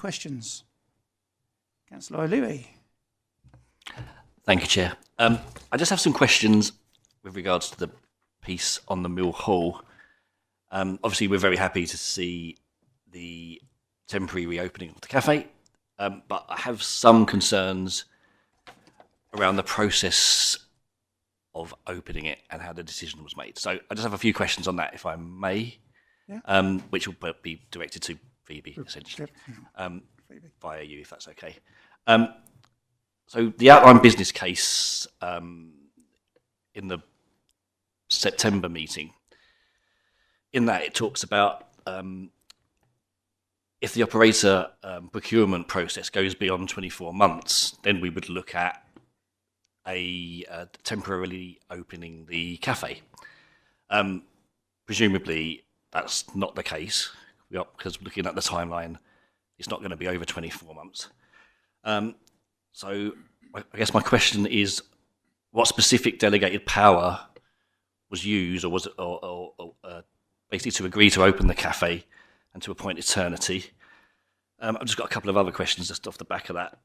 questions? Councillor O'Leary. Thank you, Chair. I just have some questions with regards to the piece on the Mill Hall. Obviously, we're very happy to see the temporary reopening of the cafe, but I have some concerns around the process of opening it and how the decision was made. So I just have a few questions on that, if I may, which will be directed to Phoebe, essentially, via you, if that's okay. So the outline business case in the September meeting, in that it talks about if the operator procurement process goes beyond 24 months, then we would look at temporarily opening the cafe. Presumably, that's not the case, because looking at the timeline, it's not going to be over 24 months. So I guess my question is, what specific delegated power was used, or was it basically to agree to open the cafe and to appoint eternity? I've just got a couple of other questions just off the back of that.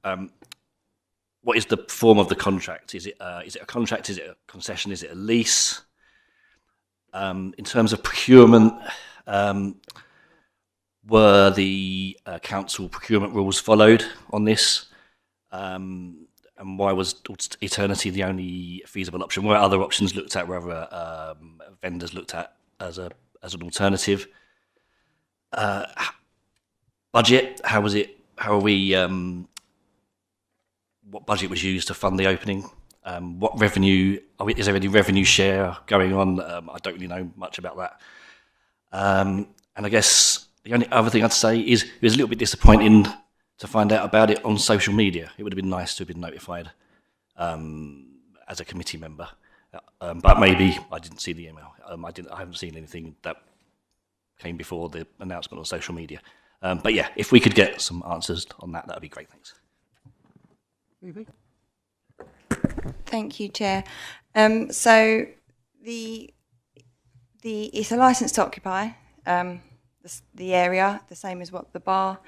What is the form of the contract? Is it a contract? Is it a concession? Is it a lease? In terms of procurement, were the council procurement rules followed on this? And why was eternity the only feasible option? Were other options looked at? Were other vendors looked at as an alternative? Budget? How was it? How are we? What budget was used to fund the opening? What revenue? Is there any revenue share going on? I don't really know much about that. And I guess the only other thing I'd say is it was a little bit disappointing to find out about it on social media. It would have been nice to have been notified as a committee member, but maybe I didn't see the email. I haven't seen anything that came before the announcement on social media. But yeah, if we could get some answers on that, that would be great. Thanks. Thank you, Chair. So it's a licence to occupy the area, the same as what the bar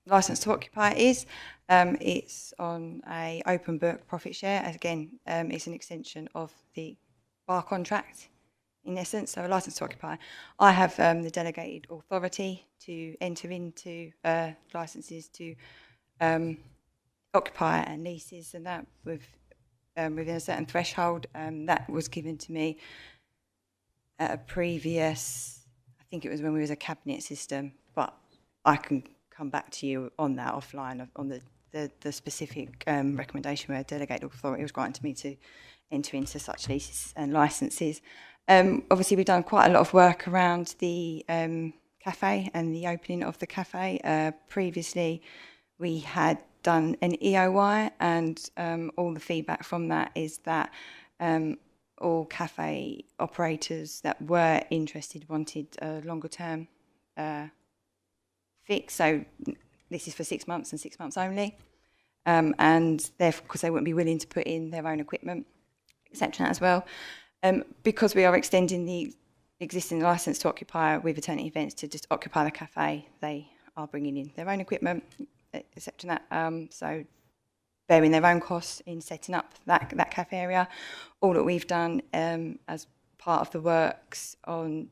licence to occupy is. It's on a open book profit share. Again, it's an extension of the bar contract in essence, so a licence to occupy. I have the delegated authority to enter into licences to occupy and leases, and that within a certain threshold. That was given to me at a previous, I think it was when we was a cabinet system, but I can come back to you on that offline, on the specific recommendation where a delegated authority was granted to me to enter into such leases and licences. Obviously, we've done quite a lot of work around the cafe and the opening of the cafe. Previously, we had done an EOY, and all the feedback from that is that all cafe operators that were interested wanted a longer term fix. So this is for 6 months and 6 months only, and therefore, because they wouldn't be willing to put in their own equipment, etc. as well. Because we are extending the existing licence to occupy with Eternity Events to just occupy the cafe, they are bringing in their own equipment, etc. So bearing their own costs in setting up that cafe area. All that we've done as part of the works on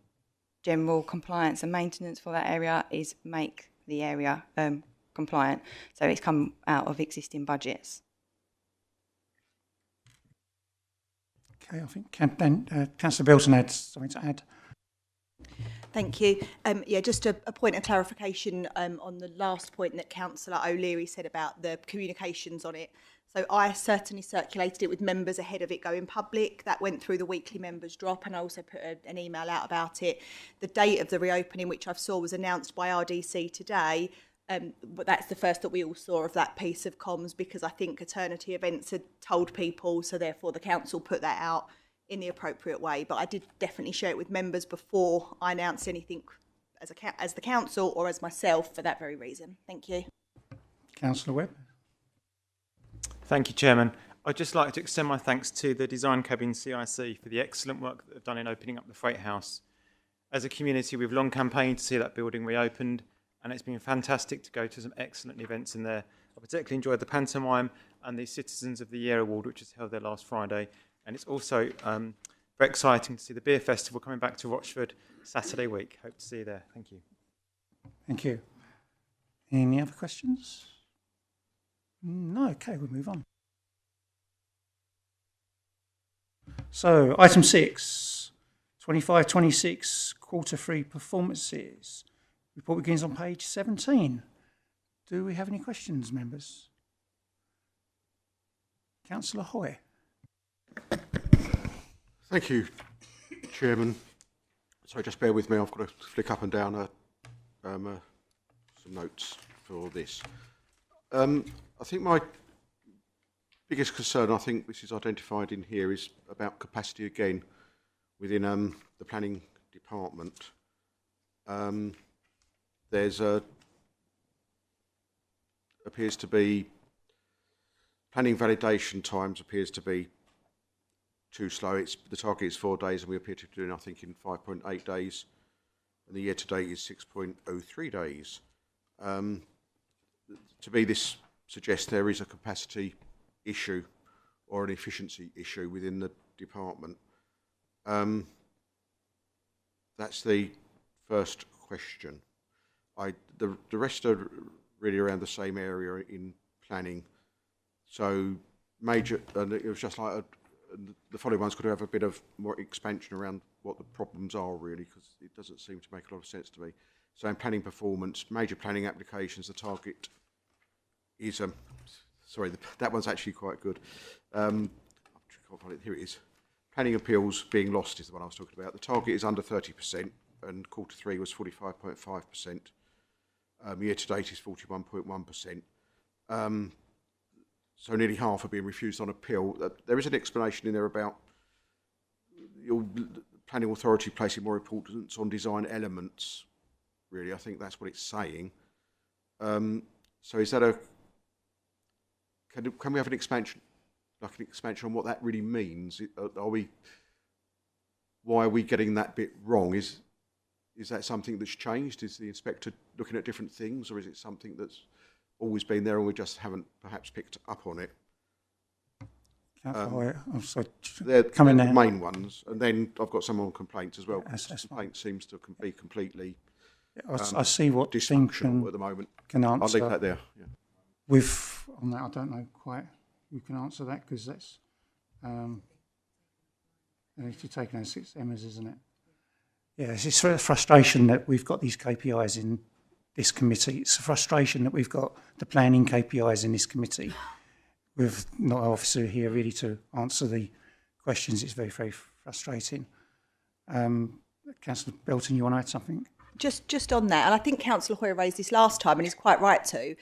general compliance and maintenance for that area is make the area compliant. So it's come out of existing budgets. Okay, I think Councillor Bilton had something to add. Thank you. Yeah, just a point of clarification on the last point that Councillor O'Leary said about the communications on it. So I certainly circulated it with members ahead of it going public. That went through the weekly members drop, and I also put an email out about it. The date of the reopening, which I saw was announced by RDC today, but that's the first that we all saw of that piece of comms, because I think Eternity Events had told people, so therefore the council put that out in the appropriate way. But I did definitely share it with members before I announced anything as the council or as myself for that very reason. Thank you. Councillor Webb. Thank you, Chairman. I'd just like to extend my thanks to the Design Cabin CIC for the excellent work that they've done in opening up the Freight House. As a community, we've long campaigned to see that building reopened, and it's been fantastic to go to some excellent events in there. I particularly enjoyed the pantomime and the Citizens of the Year Award, which was held there last Friday. And it's also very exciting to see the beer festival coming back to Rochford Saturday week. Hope to see you there. Thank you. Thank you. Any other questions? No, okay, we'll move on. So, item 6, 25-26 Q3 performances. Report begins on page 17. Do we have any questions, members? Councillor Hoy. Thank you, Chairman. Sorry, just bear with me. I've got to flick up and down some notes for this. I think my biggest concern, I think this is identified in here, is about capacity again within the planning department. There's appears to be planning validation times appears to be too slow. The target is 4 days, and we appear to be doing, I think, in 5.8 days, and the year to date is 6.03 days. To me, this suggests there is a capacity issue or an efficiency issue within the department. That's the first question. The rest are really around the same area in planning. So major, and it was just like the following ones could have a bit of more expansion around what the problems are really, because it doesn't seem to make a lot of sense to me. So in planning performance, major planning applications, the target is sorry, that one's actually quite good. I can't find it. Here it is. Planning appeals being lost is the one I was talking about. The target is under 30%, and Q3 was 45.5%. Year to date is 41.1%. So nearly half are being refused on appeal. There is an explanation in there about your planning authority placing more importance on design elements. Really, I think that's what it's saying. So is that can we have an expansion, like an expansion on what that really means? Why are we getting that bit wrong? Is that something that's changed? Is the inspector looking at different things, or is it something that's always been there and we just haven't perhaps picked up on it? I'm sorry. They're Coming the now. main ones, and then I've got some on complaints as well. That's fine. Complaint seems to be completely I see what Dean dysfunctional at the moment. can I'll answer. leave that there. Yeah. With on that, I don't know quite who can answer that, because that's if you're taking those 6 Emmas, isn't it? Yeah, it's just a frustration that we've got these KPIs in this committee. It's a frustration that we've got the planning KPIs in this committee with not an officer here really to answer the questions. It's very, very frustrating. Councillor Belton, you want to add something? Just on that, and I think Councillor Hoy raised this last time, and he's quite right to.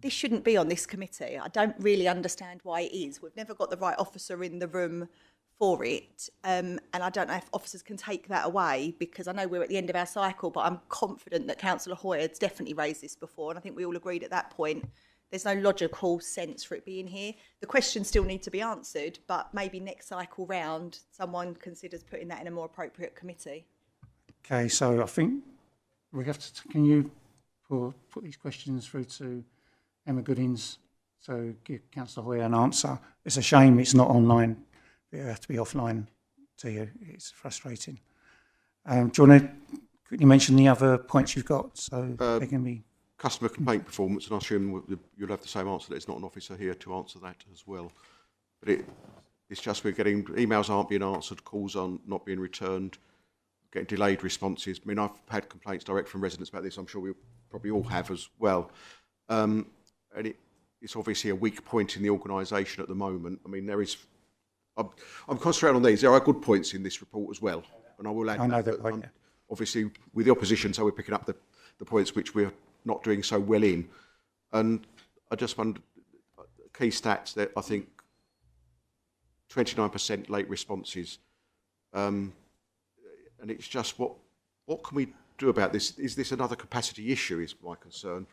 This shouldn't be on this committee. I don't really understand why it is. We've never got the right officer in the room for it, and I don't know if officers can take that away, because I know we're at the end of our cycle, but I'm confident that Councillor Hoy has definitely raised this before, and I think we all agreed at that point there's no logical sense for it being here. The questions still need to be answered, but maybe next cycle round someone considers putting that in a more appropriate committee. Okay, so I think we have to. Can you put these questions through to Emma Goodings, so give Councillor Hoy an answer? It's a shame it's not online. It have to be offline to you. It's frustrating. Do you want to quickly mention the other points you've got? So they can be Customer complaint performance, and I assume you'll have the same answer, that it's not an officer here to answer that as well. But it's just we're getting emails aren't being answered, calls aren't not being returned, getting delayed responses. I mean, I've had complaints direct from residents about this. I'm sure we probably all have as well. And it's obviously a weak point in the organisation at the moment. I mean, there is. I'm concentrating on these. There are good points in this report as well, and I will add. I know that. Right, obviously, with the opposition, so we're picking up the points which we're not doing so well in. And I just wonder, key stats that I think 29% late responses, and it's just what can we do about this? Is this another capacity issue? Is my concern,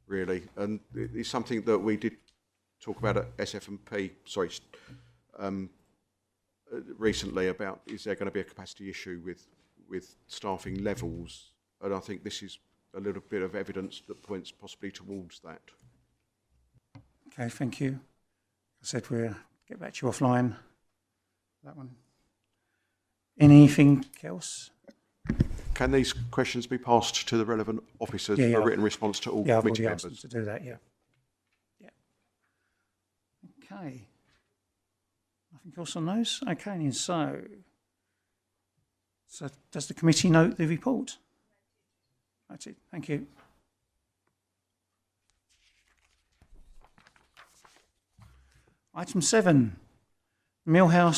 really, and it's something that we did talk about at SF&P. Sorry. Recently about is there going to be a capacity issue with staffing levels, and I think this is a little bit of evidence that points possibly towards that. Okay, thank you. I said we'll get back to you offline. That one. Anything else? Can these questions be passed to the relevant officers Yeah, for yeah. a written response to all Yeah, I've committee already asked them members? to do that, yeah. Yeah. Okay. Nothing else on those? Okay, then, so does the committee note the report? That's it, thank you. Item 7, the Mill Hall,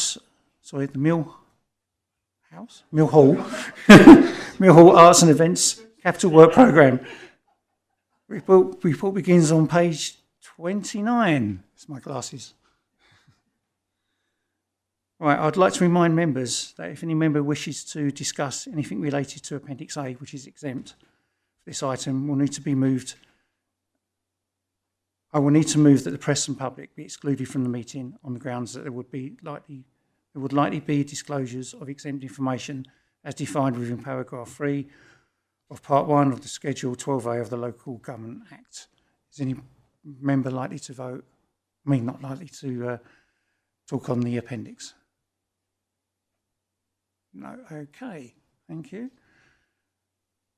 Mill Hall Arts and Events Capital Work Programme. Report begins on page 29. It's my glasses. Right, I'd like to remind members that if any member wishes to discuss anything related to Appendix A, which is exempt, this item will need to be moved. I will need to move that the press and public be excluded from the meeting on the grounds that there would likely be disclosures of exempt information as defined within paragraph 3 of Part 1 of the Schedule 12A of the Local Government Act. Is any member likely to vote? I mean, not likely to talk on the appendix? No, okay, thank you.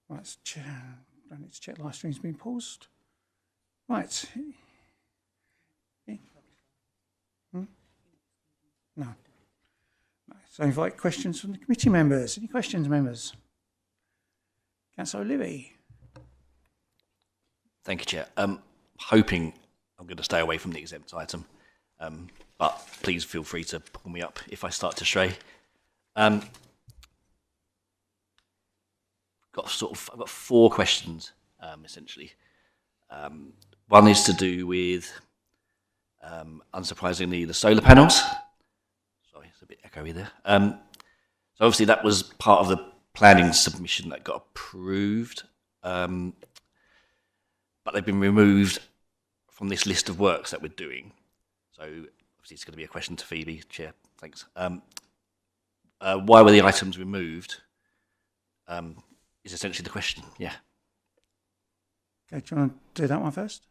Right, don't need to check live stream's been paused. Right. No. So invite questions from the committee members. Any questions, members? Councillor O'Leary. Thank you, Chair. Hoping I'm going to stay away from the exempt item, but please feel free to pull me up if I start to stray. I've got 4 questions, essentially. One is to do with, unsurprisingly, the solar panels. Sorry, it's a bit echoey there. So obviously that was part of the planning submission that got approved, but they've been removed from this list of works that we're doing. So obviously it's going to be a question to Phoebe, Chair. Thanks. Why were the items removed? Is essentially the question. Yeah. Okay, do you want to do that one first?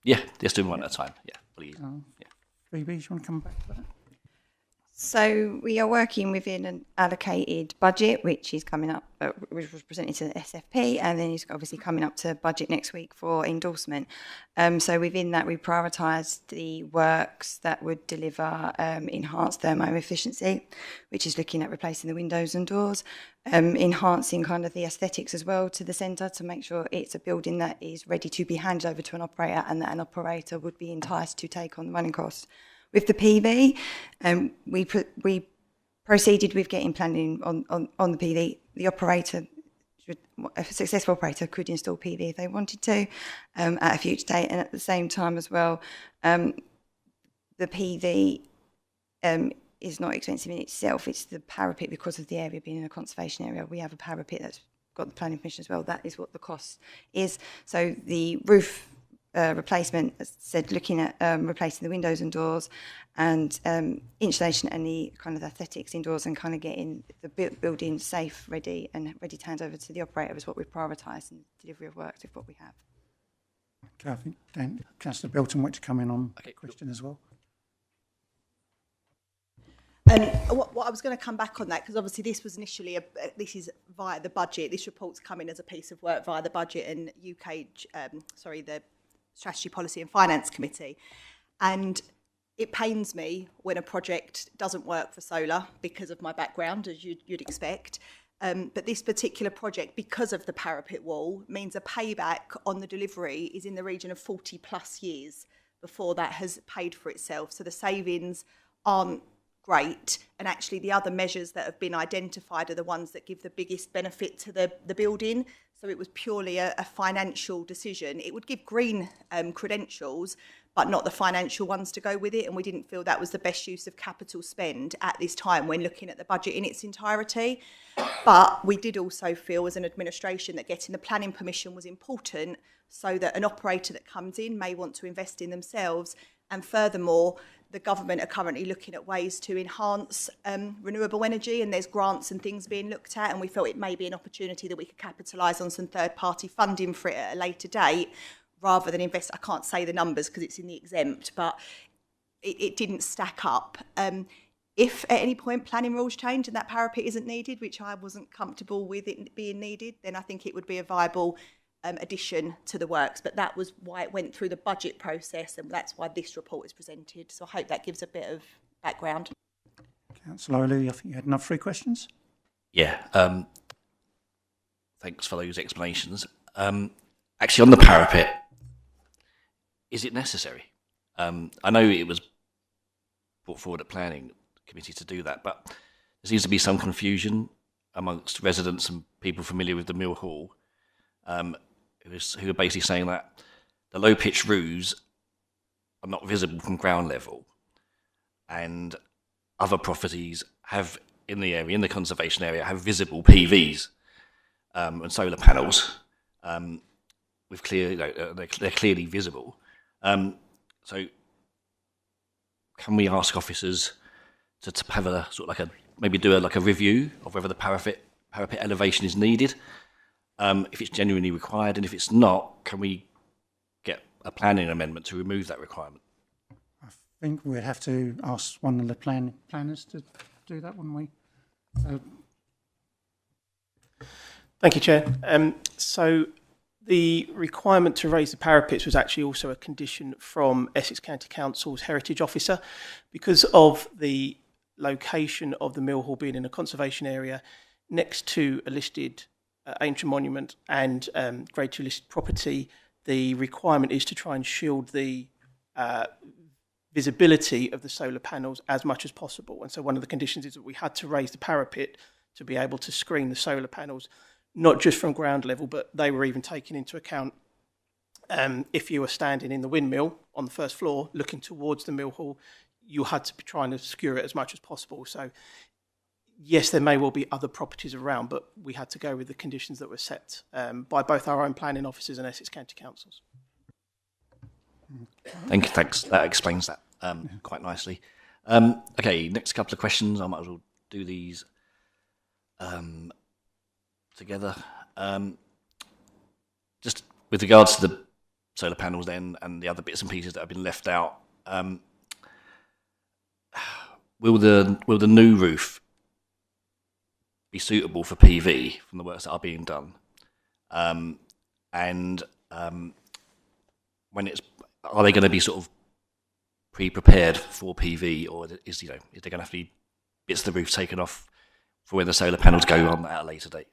Yeah, let's do one at a time. Yeah, please. Yeah. Phoebe, do you want to come back to that? So we are working within an allocated budget, which is coming up, which was presented to the SFP, and then it's obviously coming up to budget next week for endorsement. So within that, we prioritised the works that would deliver enhanced thermo efficiency, which is looking at replacing the windows and doors, enhancing kind of the aesthetics as well to the centre to make sure it's a building that is ready to be handed over to an operator and that an operator would be enticed to take on the running costs. With the PV, we proceeded with getting planning on the PV. The operator, a successful operator, could install PV if they wanted to at a future date, and at the same time as well, the PV is not expensive in itself. It's the parapet, because of the area being in a conservation area. We have a parapet that's got the planning permission as well. That is what the cost is. So the roof replacement, as I said, looking at replacing the windows and doors and insulation and the kind of aesthetics indoors, and kind of getting the building safe, ready to hand over to the operator is what we've prioritised in delivery of works with what we have. Okay, I think Dan, Councillor Belton wanted to come in on the question as well. And what I was going to come back on that, because obviously this was initially, this is via the budget. This report's coming as a piece of work via the budget and the Strategy, Policy and Finance Committee. And it pains me when a project doesn't work for solar because of my background, as you'd expect. But this particular project, because of the parapet wall, means a payback on the delivery is in the region of 40 plus years before that has paid for itself. So the savings aren't great, and actually the other measures that have been identified are the ones that give the biggest benefit to the building. So it was purely a financial decision. It would give green credentials, but not the financial ones to go with it, and we didn't feel that was the best use of capital spend at this time when looking at the budget in its entirety. But we did also feel as an administration that getting the planning permission was important, so that an operator that comes in may want to invest in themselves, and furthermore, the government are currently looking at ways to enhance renewable energy, and there's grants and things being looked at, and we felt it may be an opportunity that we could capitalise on some third-party funding for it at a later date, rather than invest. I can't say the numbers because it's in the exempt, but it didn't stack up. If at any point planning rules change and that parapet isn't needed, which I wasn't comfortable with it being needed, then I think it would be a viable addition to the works. But that was why it went through the budget process, and that's why this report is presented. So I hope that gives a bit of background. Councillor O'Leary, I think you had another 3 questions. Yeah. Thanks for those explanations. Actually, on the parapet, is it necessary? I know it was brought forward at planning committee to do that, but there seems to be some confusion amongst residents and people familiar with the Mill Hall, who are basically saying that the low pitch roofs are not visible from ground level, and other properties have in the area, in the conservation area, have visible PVs and solar panels with clear, they're clearly visible. So can we ask officers to have a sort of maybe do a review of whether the parapet elevation is needed, if it's genuinely required, and if it's not, can we get a planning amendment to remove that requirement? I think we'd have to ask one of the planners to do that, wouldn't we? Thank you, Chair. So the requirement to raise the parapets was actually also a condition from Essex County Council's Heritage Officer. Because of the location of the Mill Hall being in a conservation area next to a listed ancient monument and Grade 2 listed property, the requirement is to try and shield the visibility of the solar panels as much as possible. And so one of the conditions is that we had to raise the parapet to be able to screen the solar panels, not just from ground level, but they were even taken into account if you were standing in the windmill on the first floor looking towards the Mill Hall, you had to be trying to secure it as much as possible. So yes, there may well be other properties around, but we had to go with the conditions that were set by both our own planning officers and Essex County Councils. Thank you, thanks. That explains that quite nicely. Okay, next couple of questions. I might as well do these together. Just with regards to the solar panels then and the other bits and pieces that have been left out, will the new roof be suitable for PV from the works that are being done? When are they going to be sort of pre-prepared for PV, or is there going to have to be bits of the roof taken off for when the solar panels go on at a later date?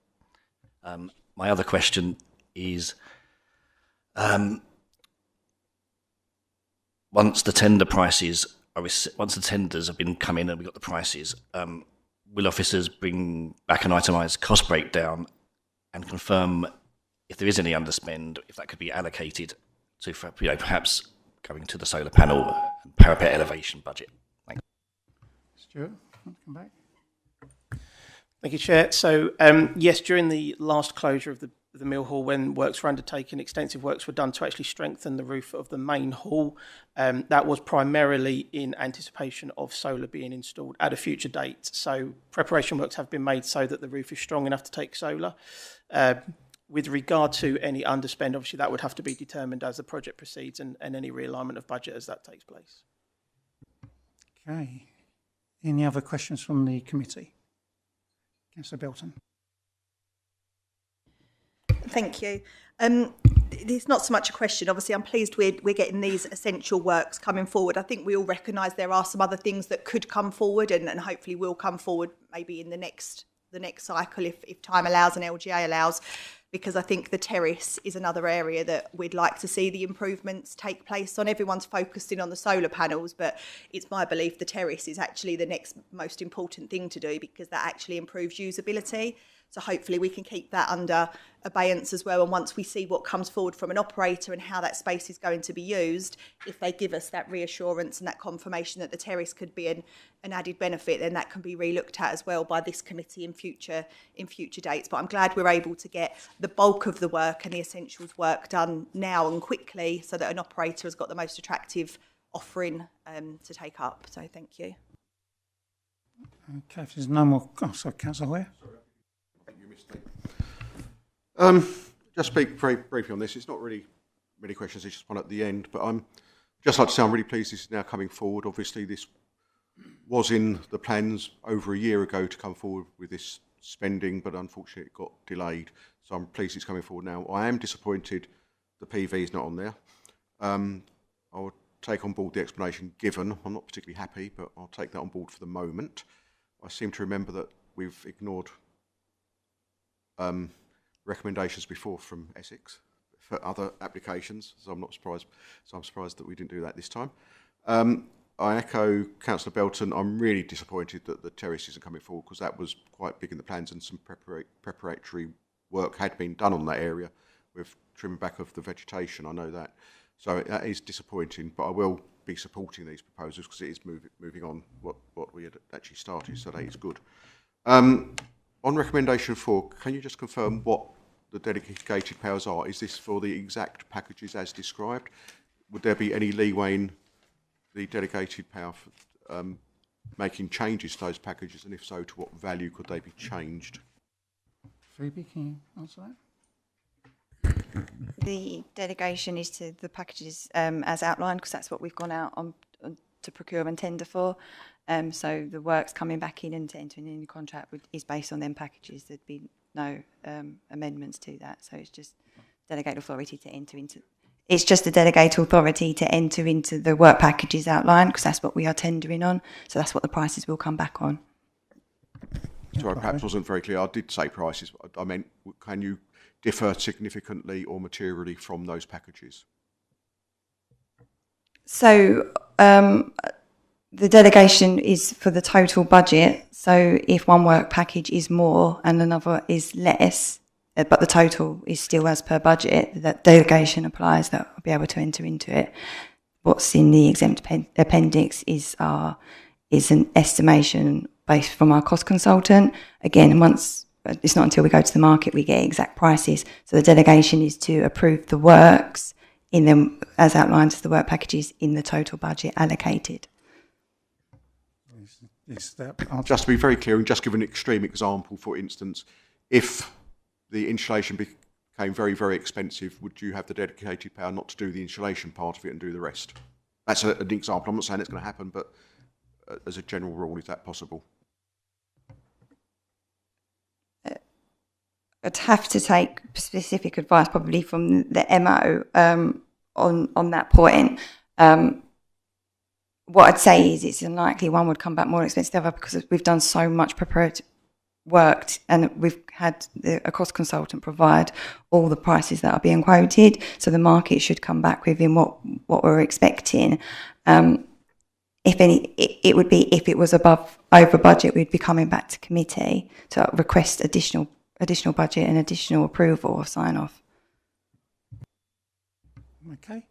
My other question is, once the tenders have been come in and we got the prices, will officers bring back an itemised cost breakdown and confirm if there is any underspend, if that could be allocated to, perhaps going to the solar panel and parapet elevation budget? Thanks. Stuart, want to come back? Thank you, Chair. So yes, during the last closure of the Mill Hall, when works were undertaken, extensive works were done to actually strengthen the roof of the main hall. That was primarily in anticipation of solar being installed at a future date. So preparation works have been made so that the roof is strong enough to take solar. With regard to any underspend, obviously that would have to be determined as the project proceeds and any realignment of budget as that takes place. Okay. Any other questions from the committee? Councillor Belton. Thank you. It's not so much a question. Obviously, I'm pleased we're getting these essential works coming forward. I think we all recognise there are some other things that could come forward and hopefully will come forward maybe in the next cycle if time allows and LGA allows, because I think the terrace is another area that we'd like to see the improvements take place on. Everyone's focused in on the solar panels, but it's my belief the terrace is actually the next most important thing to do, because that actually improves usability. So hopefully we can keep that under abeyance as well. And once we see what comes forward from an operator and how that space is going to be used, if they give us that reassurance and that confirmation that the terrace could be an added benefit, then that can be re-looked at as well by this committee in future dates. But I'm glad we're able to get the bulk of the work and the essentials work done now and quickly, so that an operator has got the most attractive offering to take up. So thank you. Okay, if there's no more... Oh, sorry, Councillor Hoyer. Just speak very briefly on this. It's not really many questions, it's just one at the end, but I'm just like to say I'm really pleased this is now coming forward. Obviously, this was in the plans over a year ago to come forward with this spending, but unfortunately it got delayed. So I'm pleased it's coming forward now. I am disappointed the PV is not on there. I will take on board the explanation given. I'm not particularly happy, but I'll take that on board for the moment. I seem to remember that we've ignored recommendations before from Essex for other applications, so I'm not surprised. So I'm surprised that we didn't do that this time. I echo Councillor Belton. I'm really disappointed that the terrace isn't coming forward, because that was quite big in the plans and some preparatory work had been done on that area with trimming back of the vegetation. I know that. So that is disappointing, but I will be supporting these proposals because it is moving on what we had actually started, so that is good. On recommendation 4, can you just confirm what the delegated powers are? Is this for the exact packages as described? Would there be any leeway in the delegated power for making changes to those packages, and if so, to what value could they be changed? Phoebe, can you answer that? The delegation is to the packages as outlined, because that's what we've gone out on to procure and tender for. So the works coming back in and entering in the contract is based on them packages. There'd be no amendments to that. So it's just delegate authority to enter into. It's just a delegate authority to enter into the work packages outlined, because that's what we are tendering on. So that's what the prices will come back on. Sorry, perhaps wasn't very clear. I did say prices. I meant, can you differ significantly or materially from those packages? So the delegation is for the total budget. So if one work package is more and another is less, but the total is still as per budget, that delegation applies. That will be able to enter into it. What's in the exempt appendix is an estimation based from our cost consultant. Again, it's not until we go to the market we get exact prices. So the delegation is to approve the works in them as outlined as the work packages in the total budget allocated. Just to be very clear, and just give an extreme example, for instance, if the insulation became very, very expensive, would you have the dedicated power not to do the insulation part of it and do the rest? That's an example. I'm not saying it's going to happen, but as a general rule, is that possible? I'd have to take specific advice probably from the MO on that point. What I'd say is it's unlikely one would come back more expensive than the other, because we've done so much prepared work and we've had a cost consultant provide all the prices that are being quoted. So the market should come back within what we're expecting. If any, it would be if it was over budget, we'd be coming back to committee to request additional budget and additional approval or sign off. Okay.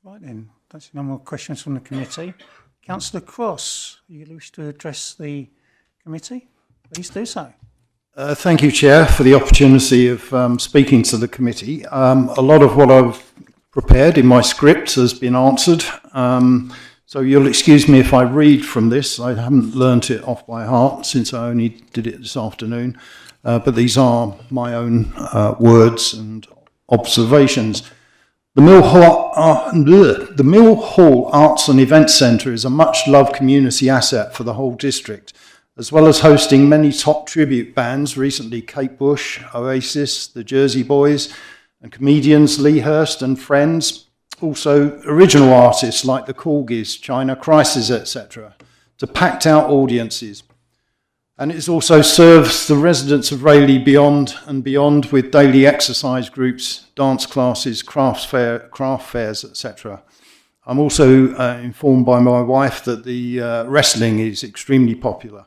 Right then, that's no more questions from the committee. Councillor Cross, you wish to address the committee? Please do so. Thank you, Chair, for the opportunity of speaking to the committee. A lot of what I've prepared in my script has been answered. So you'll excuse me if I read from this. I haven't learnt it off by heart since I only did it this afternoon. But these are my own words and observations. The Mill Hall Arts and Events Centre is a much-loved community asset for the whole district, as well as hosting many top tribute bands, recently Kate Bush, Oasis, the Jersey Boys, and comedians Lee Hurst and friends. Also original artists like the Corgis, China Crisis, etc., to packed out audiences. And it also serves the residents of Rayleigh beyond and beyond with daily exercise groups, dance classes, craft fairs, etc. I'm also informed by my wife that the wrestling is extremely popular.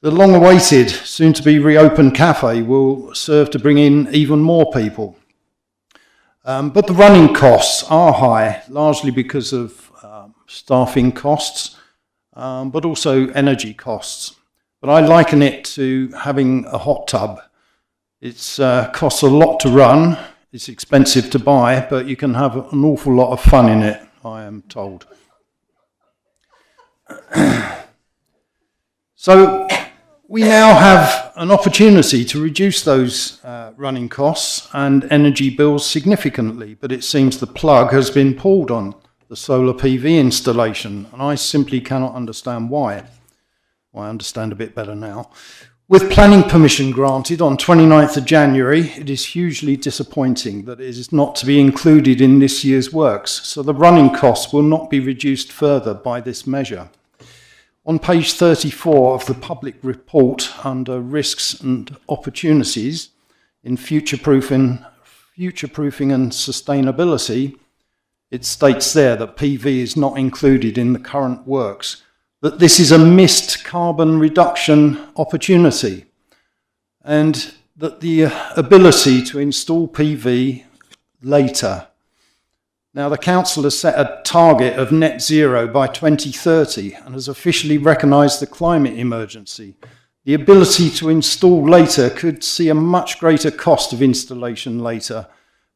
The long-awaited, soon-to-be reopened cafe will serve to bring in even more people. But the running costs are high, largely because of staffing costs, but also energy costs. But I liken it to having a hot tub. It costs a lot to run, it's expensive to buy, but you can have an awful lot of fun in it. I am told. So we now have an opportunity to reduce those running costs and energy bills significantly, but it seems the plug has been pulled on the solar PV installation, and I simply cannot understand why. Well, I understand a bit better now. With planning permission granted on 29th of January, it is hugely disappointing that it is not to be included in this year's works, so the running costs will not be reduced further by this measure. On page 34 of the public report under risks and opportunities in future-proofing and sustainability, it states there that PV is not included in the current works, that this is a missed carbon reduction opportunity, and that the ability to install PV later. Now, the Council has set a target of net zero by 2030 and has officially recognised the climate emergency. The ability to install later could see a much greater cost of installation later.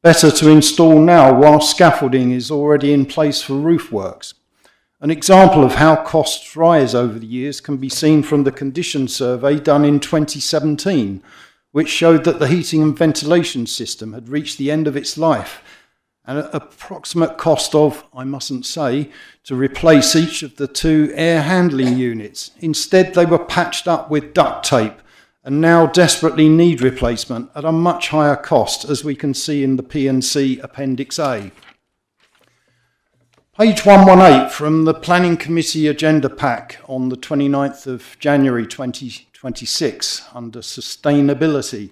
Better to install now while scaffolding is already in place for roof works. An example of how costs rise over the years can be seen from the condition survey done in 2017, which showed that the heating and ventilation system had reached the end of its life, and an approximate cost of, I mustn't say, to replace each of the 2 air handling units. Instead, they were patched up with duct tape and now desperately need replacement at a much higher cost, as we can see in the P&C Appendix A. Page 118 from the Planning Committee Agenda Pack on the 29th of January 2026 under Sustainability.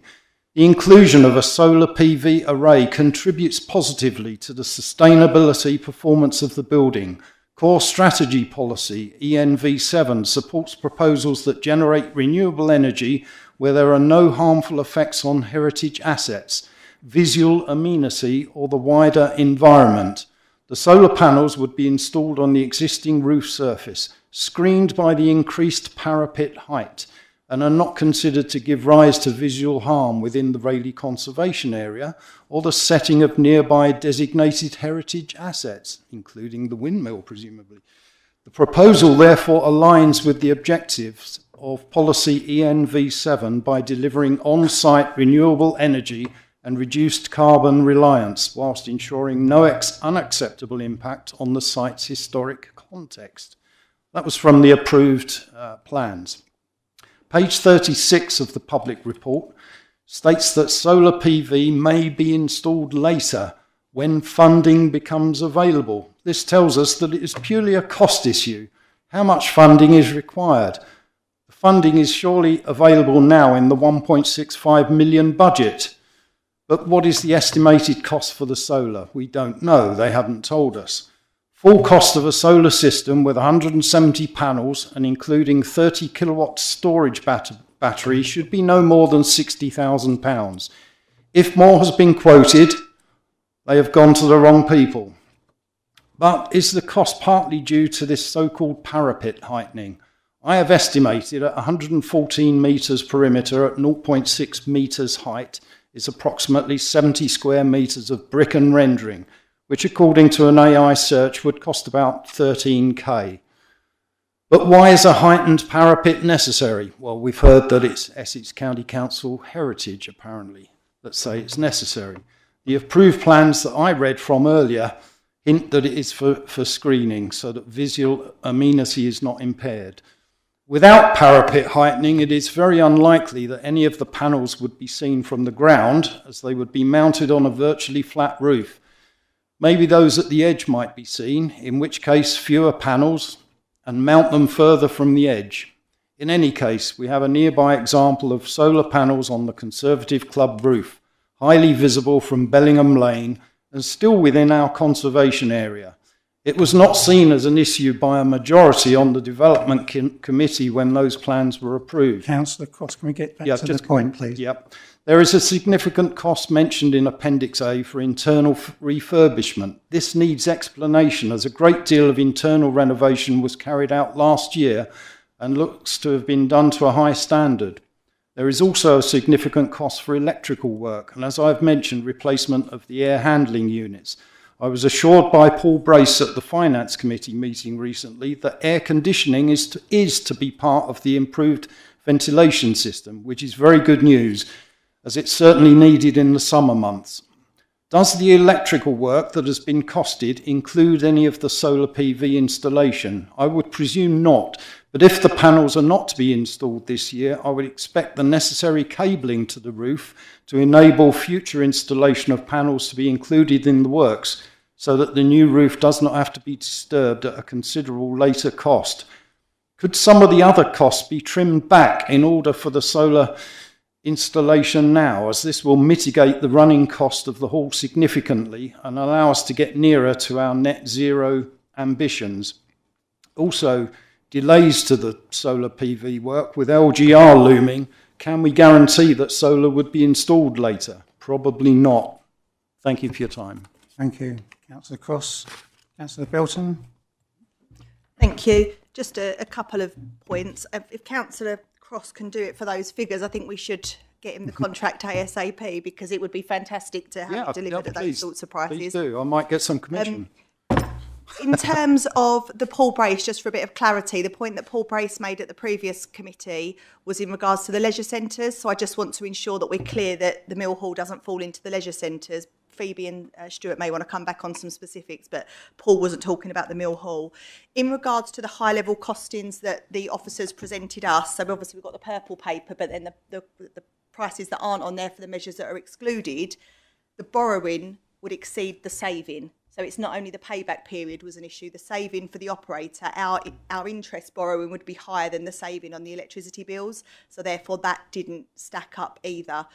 The inclusion of a solar PV array contributes positively to the sustainability performance of the building. Core Strategy Policy, ENV7, supports proposals that generate renewable energy where there are no harmful effects on heritage assets, visual amenity, or the wider environment. The solar panels would be installed on the existing roof surface, screened by the increased parapet height, and are not considered to give rise to visual harm within the Rayleigh Conservation Area or the setting of nearby designated heritage assets, including the windmill, presumably. The proposal therefore aligns with the objectives of policy ENV7 by delivering on-site renewable energy and reduced carbon reliance, whilst ensuring no unacceptable impact on the site's historic context. That was from the approved plans. Page 36 of the public report states that solar PV may be installed later when funding becomes available. This tells us that it is purely a cost issue. How much funding is required? The funding is surely available now in the 1.65 million budget. But what is the estimated cost for the solar? We don't know. They haven't told us. Full cost of a solar system with 170 panels and including 30 kilowatt storage battery should be no more than £60,000. If more has been quoted, they have gone to the wrong people. But is the cost partly due to this so-called parapet heightening? I have estimated at 114 metres perimeter at 0.6 metres height is approximately 70 square metres of brick and rendering, which according to an AI search would cost about 13k. But why is a heightened parapet necessary? Well, we've heard that it's Essex County Council heritage, apparently. Let's say it's necessary. The approved plans that I read from earlier hint that it is for screening so that visual amenity is not impaired. Without parapet heightening, it is very unlikely that any of the panels would be seen from the ground, as they would be mounted on a virtually flat roof. Maybe those at the edge might be seen, in which case fewer panels, and mount them further from the edge. In any case, we have a nearby example of solar panels on the Conservative Club roof, highly visible from Bellingham Lane and still within our conservation area. It was not seen as an issue by a majority on the Development Committee when those plans were approved. Councillor Cross, can we get back to the point, please? Yep. There is a significant cost mentioned in Appendix A for internal refurbishment. This needs explanation, as a great deal of internal renovation was carried out last year and looks to have been done to a high standard. There is also a significant cost for electrical work, and as I've mentioned, replacement of the air handling units. I was assured by Paul Brace at the Finance Committee meeting recently that air conditioning is to be part of the improved ventilation system, which is very good news, as it's certainly needed in the summer months. Does the electrical work that has been costed include any of the solar PV installation? I would presume not, but if the panels are not to be installed this year, I would expect the necessary cabling to the roof to enable future installation of panels to be included in the works, so that the new roof does not have to be disturbed at a considerable later cost. Could some of the other costs be trimmed back in order for the solar installation now, as this will mitigate the running cost of the hall significantly and allow us to get nearer to our net zero ambitions? Also, delays to the solar PV work with LGR looming, can we guarantee that solar would be installed later? Probably not. Thank you for your time. Thank you. Councillor Cross. Councillor Belton. Thank you. Just a couple of points. If Councillor Cross can do it for those figures, I think we should get him the contract ASAP, because it would be fantastic to have it delivered at those sorts of prices. Please do. I might get some commission. In terms of the Paul Brace, just for a bit of clarity, the point that Paul Brace made at the previous committee was in regards to the leisure centres. So I just want to ensure that we're clear that the Mill Hall doesn't fall into the leisure centres. Phoebe and Stuart may want to come back on some specifics, but Paul wasn't talking about the Mill Hall. In regards to the high-level costings that the officers presented us, so obviously we've got the purple paper, but then the prices that aren't on there for the measures that are excluded, the borrowing would exceed the saving. So it's not only the payback period was an issue, the saving for the operator, our interest borrowing would be higher than the saving on the electricity bills. So therefore that didn't stack up either.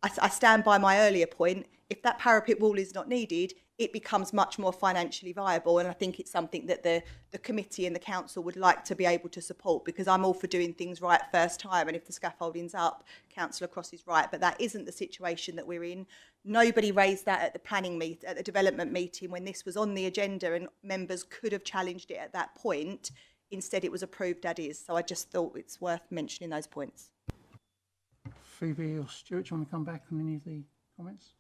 I stand by my earlier point. If that parapet wall is not needed, it becomes much more financially viable. And I think it's something that the committee and the council would like to be able to support, because I'm all for doing things right first time. And if the scaffolding's up, Councillor Cross is right. But that isn't the situation that we're in. Nobody raised that at the at the development meeting when this was on the agenda, and members could have challenged it at that point. Instead, it was approved as is. So I just thought it's worth mentioning those points. Phoebe or Stuart, do you want to come back on any of the comments?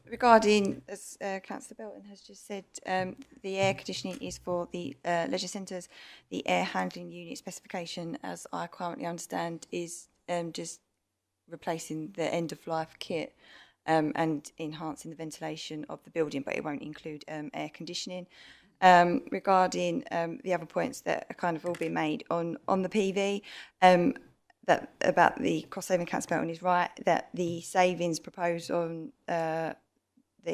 Regarding, as Councillor Belton has just said, the air conditioning is for the leisure centres. The air handling unit specification, as I currently understand, is just replacing the end-of-life kit and enhancing the ventilation of the building, but it won't include air conditioning. Regarding the other points that are kind of all been made on the PV, that about the cost-saving, Councillor Belton is right, that the savings proposed on the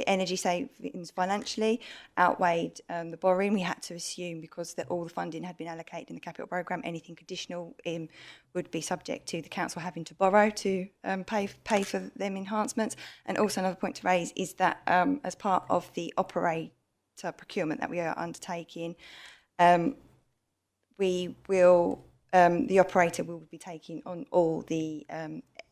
energy savings financially outweighed the borrowing. We had to assume, because all the funding had been allocated in the capital programme, anything additional would be subject to the council having to borrow to pay for them enhancements. And also another point to raise is that as part of the operator procurement that we are undertaking, we will the operator will be taking on all the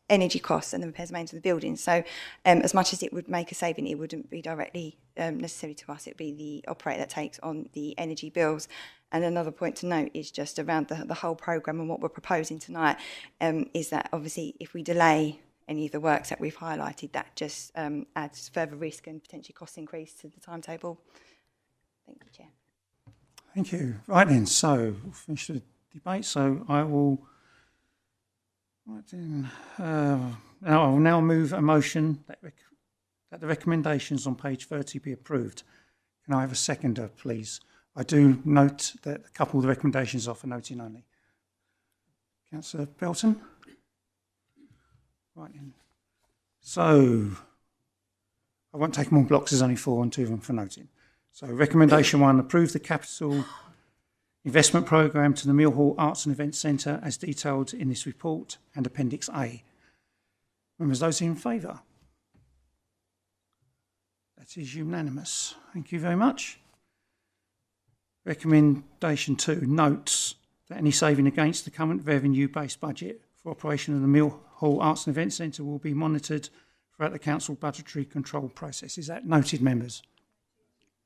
energy costs and the repairs and maintenance of the building. So as much as it would make a saving, it wouldn't be directly necessary to us. It would be the operator that takes on the energy bills. And another point to note is just around the whole programme, and what we're proposing tonight is that obviously if we delay any of the works that we've highlighted, that just adds further risk and potentially cost increase to the timetable. Thank you, Chair. Thank you. Right then, so we'll finish the debate. So I will now move a motion that the recommendations on page 30 be approved. Can I have a seconder, please? I do note that a couple of the recommendations are for noting only. Councillor Belton? Right then. So I won't take them all blocks, there's only 4 and 2 of them for noting. So recommendation 1, approve the capital investment programme to the Mill Hall Arts and Events Centre as detailed in this report and Appendix A. Members, those in favour? That is unanimous. Thank you very much. Recommendation 2 notes that any saving against the current revenue-based budget for operation of the Mill Hall Arts and Events Centre will be monitored throughout the council budgetary control process. Is that noted, members?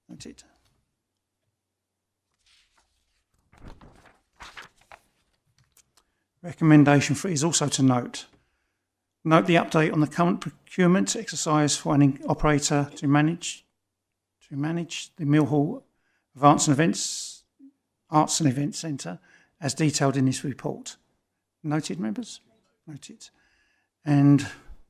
Noted. Recommendation 3 is also to note Note the update on the current procurement exercise for an operator to manage the Mill Hall Arts and Events Centre as detailed in this report. Noted, members? Noted. And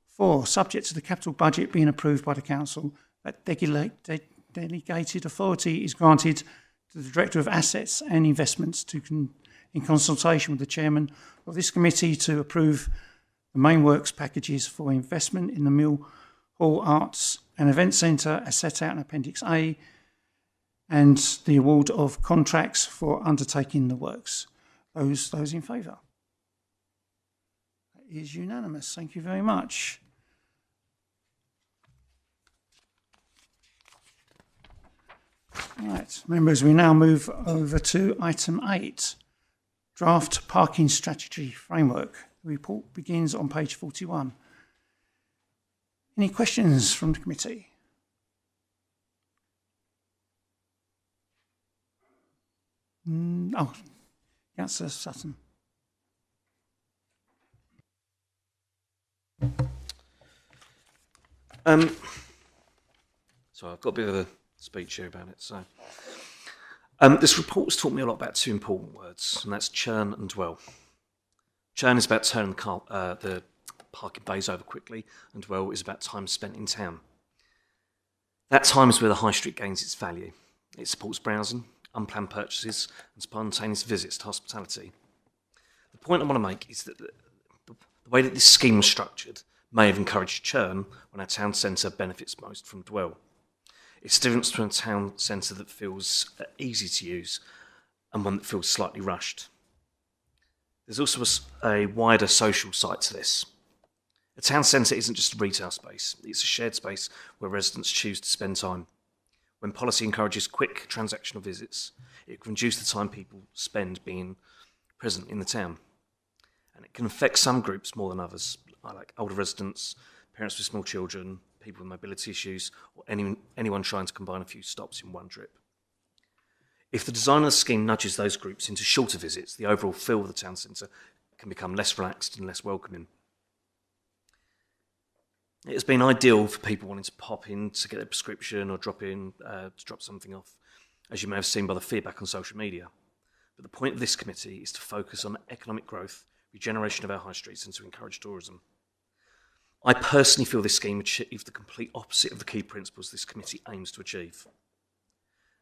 4, subject to the capital budget being approved by the council, that delegated authority is granted to the Director of Assets and Investments in consultation with the Chairman of this committee to approve the main works packages for investment in the Mill Hall Arts and Event Centre as set out in Appendix A, and the award of contracts for undertaking the works. Those in favour? That is unanimous. Thank you very much. Right, members, we now move over to item 8, Draft Parking Strategy Framework. The report begins on page 41. Any questions from the committee? Councillor Sutton. So I've got a bit of a speech here about it. So this report's taught me a lot about 2 important words, and that's churn and dwell. Churn is about turning the parking bays over quickly, and dwell is about time spent in town. That time is where the high street gains its value. It supports browsing, unplanned purchases, and spontaneous visits to hospitality. The point I want to make is that the way that this scheme was structured may have encouraged churn when our town centre benefits most from dwell. It's different from a town centre that feels easy to use and one that feels slightly rushed. There's also a wider social side to this. A town centre isn't just a retail space, it's a shared space where residents choose to spend time. When policy encourages quick transactional visits, it can reduce the time people spend being present in the town. And it can affect some groups more than others, like older residents, parents with small children, people with mobility issues, or anyone trying to combine a few stops in one trip. If the design of the scheme nudges those groups into shorter visits, the overall feel of the town centre can become less relaxed and less welcoming. It has been ideal for people wanting to pop in to get their prescription or drop in to drop something off, as you may have seen by the feedback on social media. But the point of this committee is to focus on economic growth, regeneration of our high streets, and to encourage tourism. I personally feel this scheme achieved the complete opposite of the key principles this committee aims to achieve.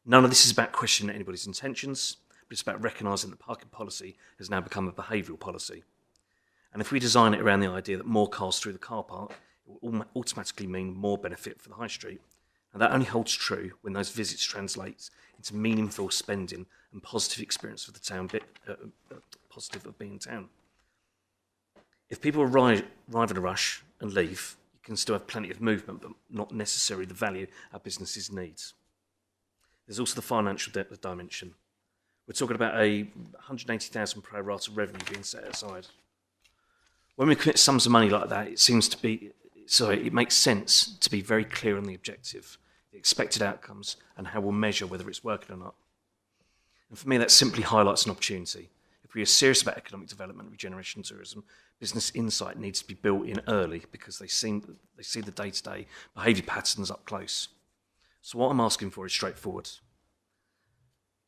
None of this is about questioning anybody's intentions, but it's about recognising that parking policy has now become a behavioural policy. And if we design it around the idea that more cars through the car park, it will automatically mean more benefit for the high street. And that only holds true when those visits translate into meaningful spending and positive experience for the town, positive of being in town. If people arrive in a rush and leave, you can still have plenty of movement, but not necessarily the value our businesses need. There's also the financial dimension. We're talking about a £180,000 pro rata revenue being set aside. When we commit sums of money like that, it makes sense to be very clear on the objective, the expected outcomes, and how we'll measure whether it's working or not. And for me, that simply highlights an opportunity. If we are serious about economic development, regeneration, tourism, business insight needs to be built in early because they see the day-to-day behaviour patterns up close. So what I'm asking for is straightforward.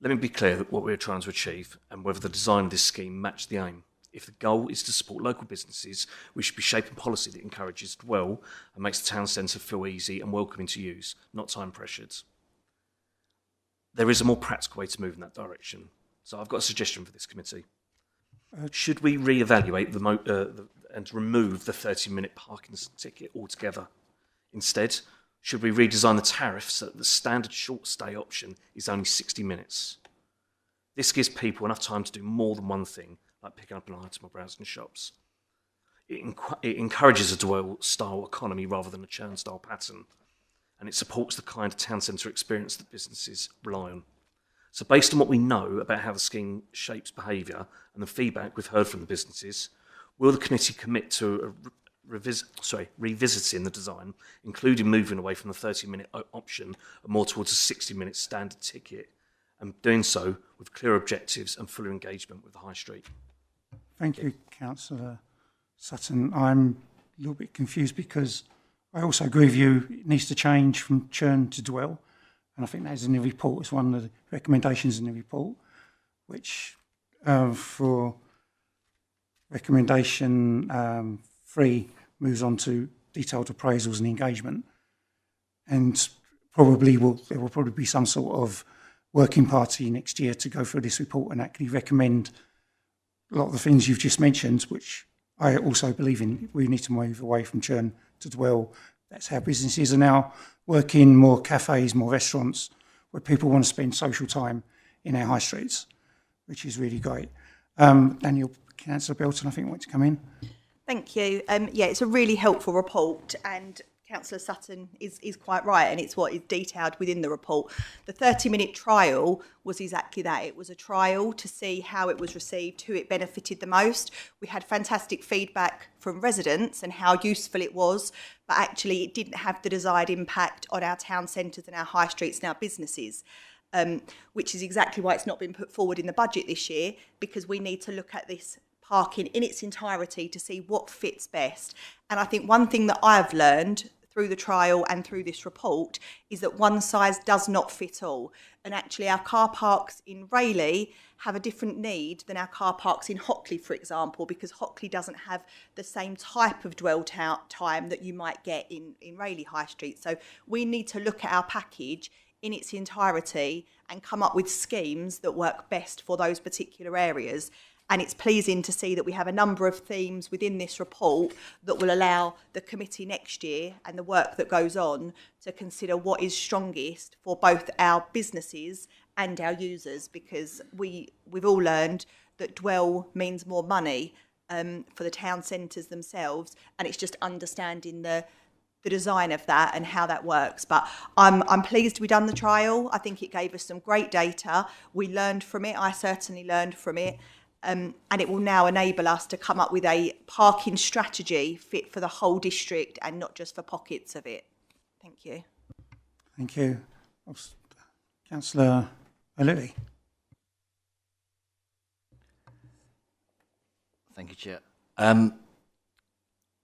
Let me be clear that what we're trying to achieve and whether the design of this scheme matches the aim. If the goal is to support local businesses, we should be shaping policy that encourages dwell and makes the town centre feel easy and welcoming to use, not time pressured. There is a more practical way to move in that direction. So I've got a suggestion for this committee. Should we re-evaluate and remove the 30-minute parking ticket altogether? Instead, should we redesign the tariff so that the standard short stay option is only 60 minutes? This gives people enough time to do more than one thing, like picking up an item or browsing shops. It encourages a dwell-style economy rather than a churn-style pattern, and it supports the kind of town centre experience that businesses rely on. So based on what we know about how the scheme shapes behaviour and the feedback we've heard from the businesses, will the committee commit to revisiting the design, including moving away from the 30-minute option and more towards a 60-minute standard ticket, and doing so with clear objectives and fuller engagement with the high street? Thank you, Councillor Sutton. I'm little bit confused because I also agree with you, it needs to change from churn to dwell. And I think that is in the report. It's one of the recommendations in the report, which for recommendation 3 moves on to detailed appraisals and engagement. And there will probably be some sort of working party next year to go through this report and actually recommend a lot of the things you've just mentioned, which I also believe in. We need to move away from churn to dwell. That's how businesses are now working, more cafes, more restaurants, where people want to spend social time in our high streets, which is really great. Daniel, Councillor Belton, I think, wants to come in. Thank you. Yeah, it's a really helpful report, and Councillor Sutton is quite right, and it's what is detailed within the report. The 30-minute trial was exactly that. It was a trial to see how it was received, who it benefited the most. We had fantastic feedback from residents and how useful it was, but actually it didn't have the desired impact on our town centres and our high streets and our businesses. Which is exactly why it's not been put forward in the budget this year, because we need to look at this parking in its entirety to see what fits best. And I think one thing that I've learned through the trial and through this report is that one size does not fit all. And actually our car parks in Rayleigh have a different need than our car parks in Hockley, for example, because Hockley doesn't have the same type of dwell time that you might get in Rayleigh High Street. So we need to look at our package in its entirety and come up with schemes that work best for those particular areas. And it's pleasing to see that we have a number of themes within this report that will allow the committee next year and the work that goes on to consider what is strongest for both our businesses and our users, because we've all learned that dwell means more money for the town centres themselves, and it's just understanding the design of that and how that works. But I'm pleased we done the trial. I think it gave us some great data. We learned from it. I certainly learned from it. And it will now enable us to come up with a parking strategy fit for the whole district and not just for pockets of it. Thank you. Thank you. Councillor O'Leary. Thank you, Chair. I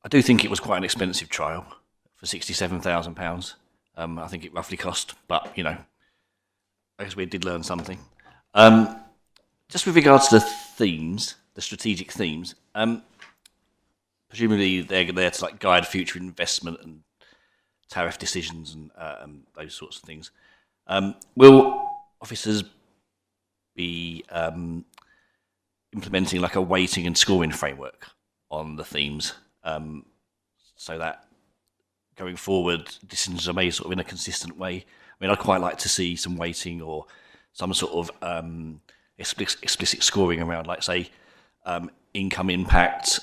do think it was quite an expensive trial for £67,000. I think it roughly cost, but, you know, I guess we did learn something. Just with regards to the themes, the strategic themes, presumably they're there to like guide future investment and tariff decisions and those sorts of things. Will officers be implementing like a weighting and scoring framework on the themes, so that going forward decisions are made sort of in a consistent way? I mean, I'd quite like to see some weighting or some sort of explicit scoring around, like, say, income impact,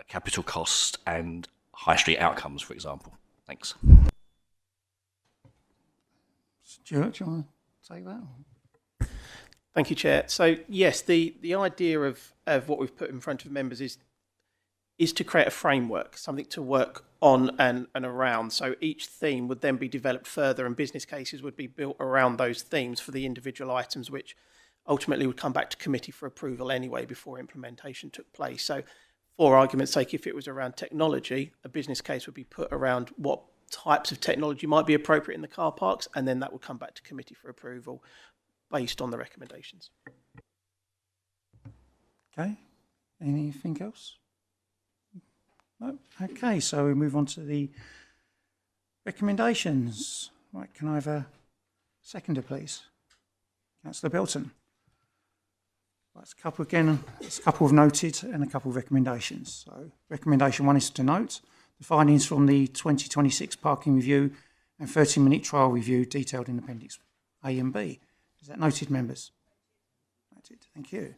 capital cost, and high street outcomes, for example. Thanks. Stuart, do you want to take that? Thank you, Chair. So, yes, the idea of what we've put in front of members is to create a framework, something to work on and around. So each theme would then be developed further, and business cases would be built around those themes for the individual items, which ultimately would come back to committee for approval anyway before implementation took place. So for argument's sake, if it was around technology, a business case would be put around what types of technology might be appropriate in the car parks, and then that would come back to committee for approval based on the recommendations. Okay. Anything else? No? Okay, so we move on to the recommendations. Right, can I have a seconder, please? Councillor Belton. That's a couple again. It's a couple of noted and a couple of recommendations. So recommendation 1 is to note the findings from the 2026 parking review and 30-minute trial review detailed in Appendix A and B. Is that noted, members? Noted. Thank you.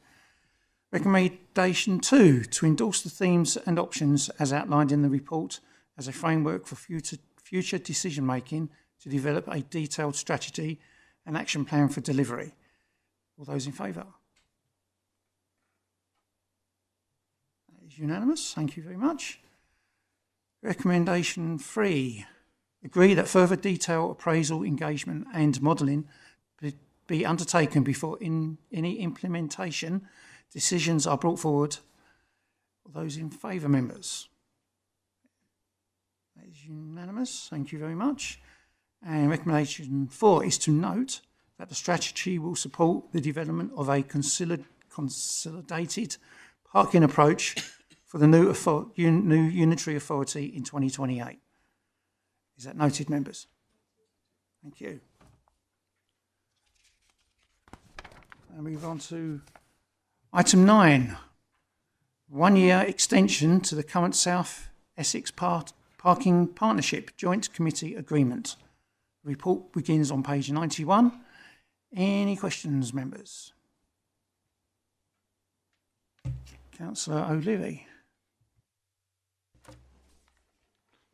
Recommendation 2 to endorse the themes and options as outlined in the report as a framework for future decision making to develop a detailed strategy and action plan for delivery. All those in favour? That is unanimous. Thank you very much. Recommendation 3. Agree that further detail, appraisal, engagement and modelling be undertaken before any implementation decisions are brought forward. All those in favour, members? is unanimous. Thank you very much. And recommendation 4 is to note that the strategy will support the development of a consolidated parking approach for the new unitary authority in 2028. Is that noted, members? Thank you. And move on to item 9. 1 year extension to the current South Essex Parking Partnership Joint Committee Agreement. The report begins on page 91. Any questions, members? Councillor O'Leary.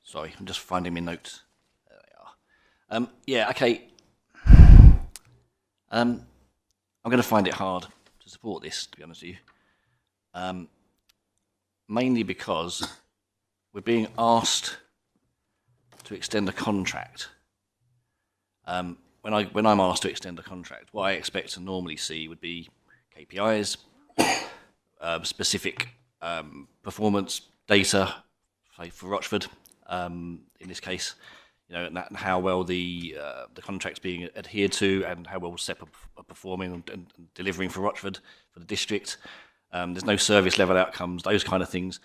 Sorry, I'm just finding my notes. There they are. Yeah, okay. I'm going to find it hard to support this, to be honest with you. Mainly because we're being asked to extend a contract. When I'm asked to extend a contract, what I expect to normally see would be KPIs, specific performance data, say for Rochford, in this case, and how well the contract's being adhered to, and how well SEP are performing and delivering for Rochford, for the district. There's no service level outcomes, those kind of things.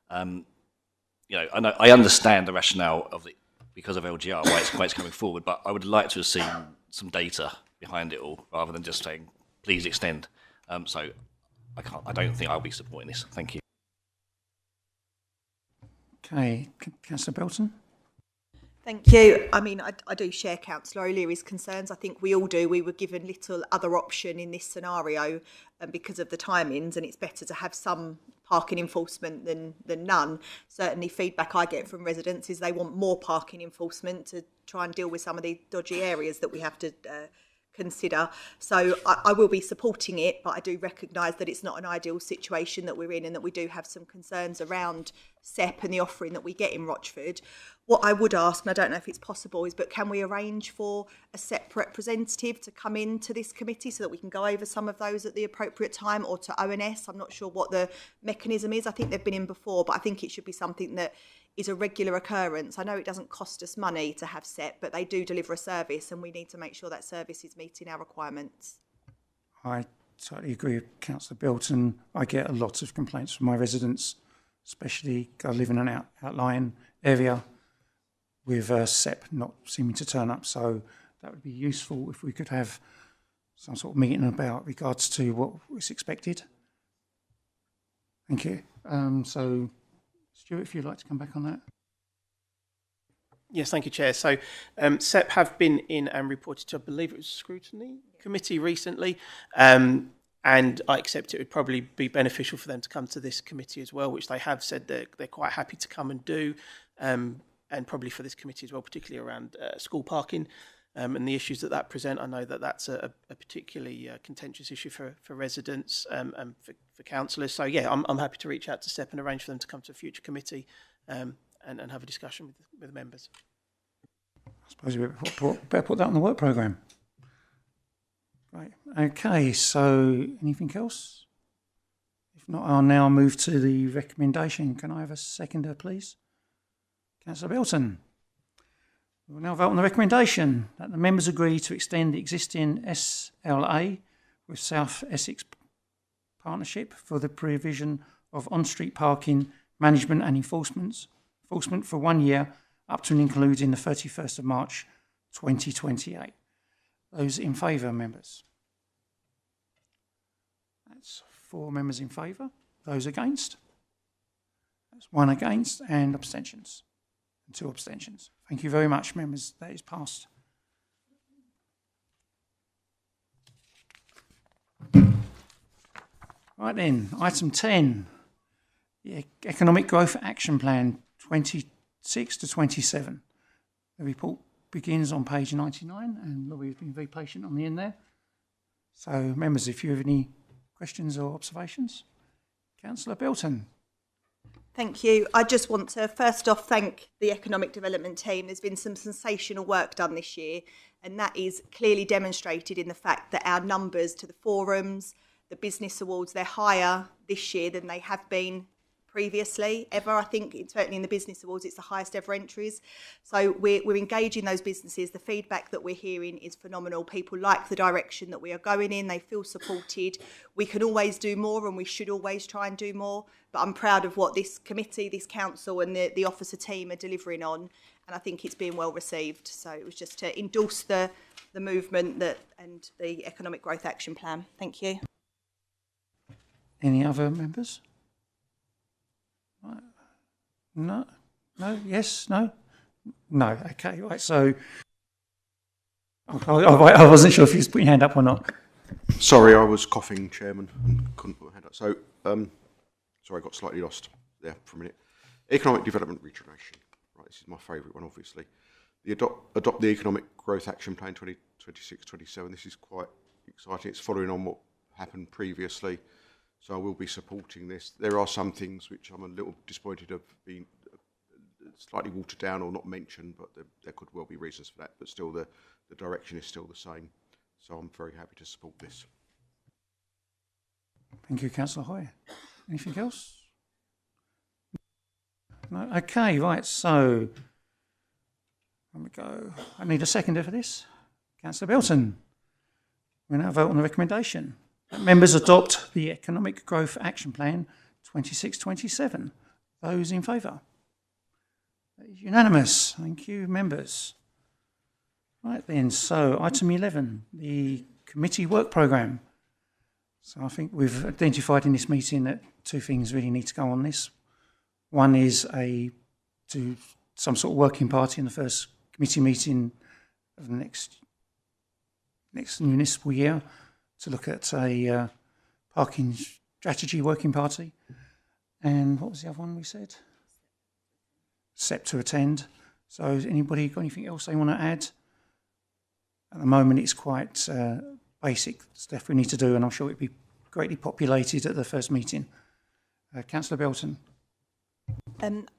I understand the rationale of because of LGR why it's coming forward, but I would like to have seen some data behind it all rather than just saying please extend. So I don't think I'll be supporting this. Thank you. Okay, Councillor Belton. Thank you. I mean, I do share Councillor O'Leary's concerns. I think we all do. We were given little other option in this scenario because of the timings, and it's better to have some parking enforcement than none. Certainly feedback I get from residents is they want more parking enforcement to try and deal with some of the dodgy areas that we have to consider. So I will be supporting it, but I do recognise that it's not an ideal situation that we're in, and that we do have some concerns around SEP and the offering that we get in Rochford. What I would ask, and I don't know if it's possible, is can we arrange for a SEP representative to come into this committee so that we can go over some of those at the appropriate time, or to ONS? I'm not sure what the mechanism is. I think they've been in before, but I think it should be something that is a regular occurrence. I know it doesn't cost us money to have SEP, but they do deliver a service, and we need to make sure that service is meeting our requirements. I totally agree with Councillor Bilton. I get a lot of complaints from my residents, especially I live in an outlying area with SEP not seeming to turn up. So that would be useful if we could have some sort of meeting about regards to what was expected. Thank you. So, Stuart, if you'd like to come back on that. Yes, thank you, Chair. So SEP have been in and reported to, I believe it was Scrutiny Committee recently, and I accept it would probably be beneficial for them to come to this committee as well, which they have said they're quite happy to come and do, and probably for this committee as well, particularly around school parking and the issues that present. I know that that's a particularly contentious issue for residents and for councillors. So yeah, I'm happy to reach out to SEP and arrange for them to come to a future committee and have a discussion with the members. I suppose we better put that on the work programme. Right. Okay, so anything else? If not, I'll now move to the recommendation. Can I have a seconder, please? Councillor Bilton. We will now vote on the recommendation that the members agree to extend the existing SLA with South Essex Partnership for the provision of on-street parking management and enforcement for 1 year up to and including the 31st of March 2028. Those in favour, members? That's 4 members in favour. Those against? That's 1 against, and abstentions. 2 abstentions. Thank you very much, members. That is passed. Right then, item 10, the Economic Growth Action Plan 26 to 27. The report begins on page 99, and Laurie has been very patient on the end there. So, members, if you have any questions or observations. Councillor Bilton. Thank you. I just want to first off thank the economic development team. There's been some sensational work done this year, and that is clearly demonstrated in the fact that our numbers to the forums, the business awards, they're higher this year than they have been previously ever. I think certainly in the business awards it's the highest ever entries. So we're engaging those businesses. The feedback that we're hearing is phenomenal. People like the direction that we are going in. They feel supported. We can always do more and we should always try and do more. But I'm proud of what this committee, this council and the officer team are delivering on. And I think it's being well received. So it was just to endorse the movement and the Economic Growth Action Plan. Thank you. Any other members? No? No? Yes? No? No. Okay, right. So I wasn't sure if you was putting your hand up or not. Sorry, I was coughing, Chairman, and couldn't put my hand up. So, sorry, I got slightly lost there for a minute. Economic Development Regeneration. Right, this is my favourite one, obviously. The adopt the Economic Growth Action Plan 2026-27. This is quite exciting. It's following on what happened previously. So I will be supporting this. There are some things which I'm a little disappointed of being slightly watered down or not mentioned, but there could well be reasons for that. But still, the direction is still the same. So I'm very happy to support this. Thank you, Councillor Hoyer. Anything else? No? Okay, right. So, there we go. I need a seconder for this. Councillor Belton. We now vote on the recommendation. Members adopt the Economic Growth Action Plan 26-27. Those in favour? That is unanimous. Thank you, members. Right then, so item 11, the committee work programme. So I think we've identified in this meeting that two things really need to go on this. One is some sort of working party in the first committee meeting of the next municipal year, to look at a parking strategy working party. And what was the other one we said? SEP to attend. So has anybody got anything else they want to add? At the moment it's quite basic stuff we need to do, and I'm sure it'd be greatly populated at the first meeting. Councillor Belton.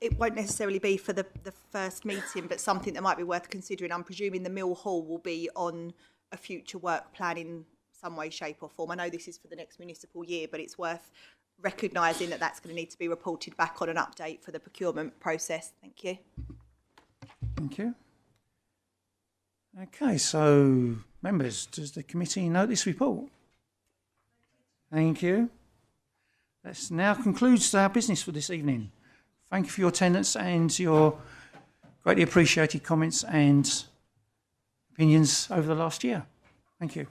It won't necessarily be for the first meeting, but something that might be worth considering. I'm presuming the Mill Hall will be on a future work plan in some way, shape or form. I know this is for the next municipal year, but it's worth recognising that that's going to need to be reported back on an update for the procurement process. Thank you. Thank you. Okay, so members, does the committee note this report? Thank you. This now concludes our business for this evening. Thank you for your attendance and your greatly appreciated comments and opinions over the last year. Thank you.